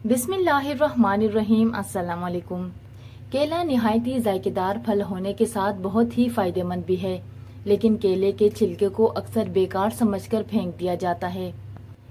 बिस्मिल्लाहिर्रहमानिर्रहीम। अस्सलाम वालेकुम। केला निहायत ही जायकेदार फल होने के साथ बहुत ही फायदेमंद भी है, लेकिन केले के छिलके को अक्सर बेकार समझकर फेंक दिया जाता है।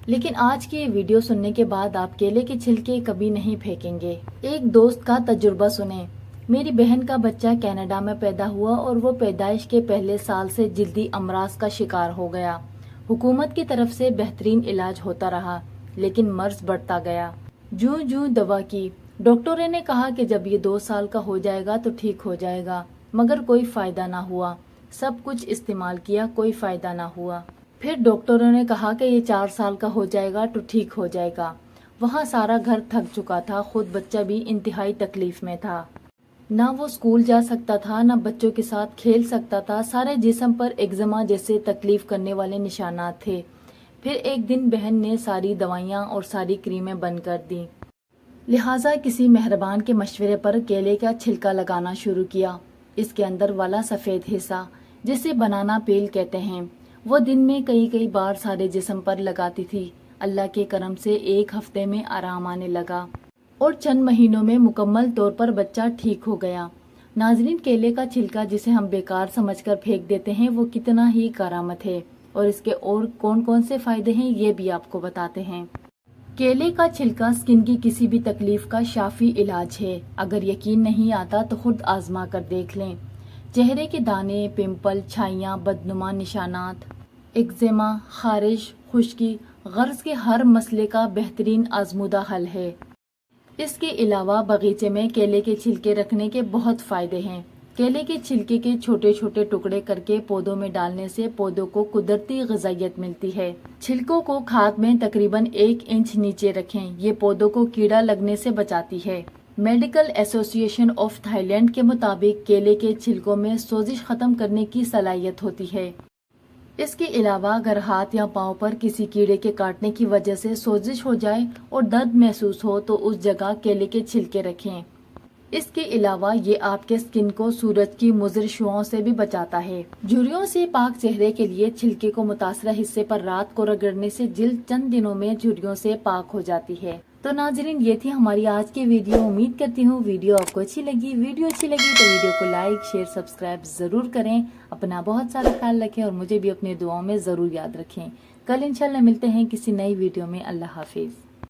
लेकिन आज की ये वीडियो सुनने के बाद आप केले के छिलके कभी नहीं फेंकेंगे। एक दोस्त का तजुर्बा सुने। मेरी बहन का बच्चा कनाडा में पैदा हुआ और वो पैदाइश के पहले साल से जल्दी अमराज का शिकार हो गया। हुकूमत की तरफ से बेहतरीन इलाज होता रहा, लेकिन मर्ज बढ़ता गया। जूं जूं दवा की, डॉक्टरों ने कहा कि जब ये 2 साल का हो जाएगा तो ठीक हो जाएगा, मगर कोई फायदा ना हुआ। सब कुछ इस्तेमाल किया, कोई फायदा ना हुआ। फिर डॉक्टरों ने कहा कि ये 4 साल का हो जाएगा तो ठीक हो जाएगा। वहाँ सारा घर थक चुका था, खुद बच्चा भी इंतहाई तकलीफ में था। ना वो स्कूल जा सकता था, ना बच्चों के साथ खेल सकता था। सारे जिस्म पर एक्जिमा जैसे तकलीफ करने वाले निशानात थे। फिर एक दिन बहन ने सारी दवाइयाँ और सारी क्रीमें बंद कर दी। लिहाजा किसी मेहरबान के मशवरे पर केले का छिलका लगाना शुरू किया। इसके अंदर वाला सफ़ेद हिस्सा, जिसे बनाना पील कहते हैं, वो दिन में कई बार सारे जिस्म पर लगाती थी। अल्लाह के करम से 1 हफ्ते में आराम आने लगा और चंद महीनों में मुकम्मल तौर पर बच्चा ठीक हो गया। नाजरीन, केले का छिलका जिसे हम बेकार समझकर फेंक देते हैं, वो कितना ही करामत है और इसके और कौन कौन से फायदे हैं ये भी आपको बताते हैं। केले का छिलका स्किन की किसी भी तकलीफ का शाफी इलाज है। अगर यकीन नहीं आता तो खुद आजमा कर देख लें। चेहरे के दाने, पिंपल, छाइयाँ, बदनुमा निशानात, एक्जिमा, खारिश, खुश्की, गर्ज के हर मसले का बेहतरीन आजमूदा हल है। इसके अलावा बगीचे में केले के छिलके रखने के बहुत फायदे हैं। केले के छिलके के छोटे छोटे टुकड़े करके पौधों में डालने से पौधों को कुदरती ग़िज़ाइयत मिलती है। छिलकों को खाद में तकरीबन 1 इंच नीचे रखें। ये पौधों को कीड़ा लगने से बचाती है। मेडिकल एसोसिएशन ऑफ थाईलैंड के मुताबिक केले के छिलकों में सोजिश खत्म करने की सलाहियत होती है। इसके अलावा अगर हाथ या पाँव पर किसी कीड़े के काटने की वजह से सोजिश हो जाए और दर्द महसूस हो तो उस जगह केले के छिलके रखें। इसके अलावा ये आपके स्किन को सूरज की मुज़र शुआओं से भी बचाता है। झुर्रियों से पाक चेहरे के लिए छिलके को मुतासरा हिस्से पर रात को रगड़ने से जिल्द चंद दिनों में झुर्रियों से पाक हो जाती है। तो नाजरीन, ये थी हमारी आज की वीडियो। उम्मीद करती हूँ वीडियो आपको अच्छी लगी। वीडियो अच्छी लगी तो वीडियो को लाइक, शेयर, सब्सक्राइब जरूर करें। अपना बहुत सारा ख्याल रखें और मुझे भी अपनी दुआओं में जरूर याद रखें। कल इंशाल्लाह मिलते हैं किसी नई वीडियो में। अल्लाह हाफिज।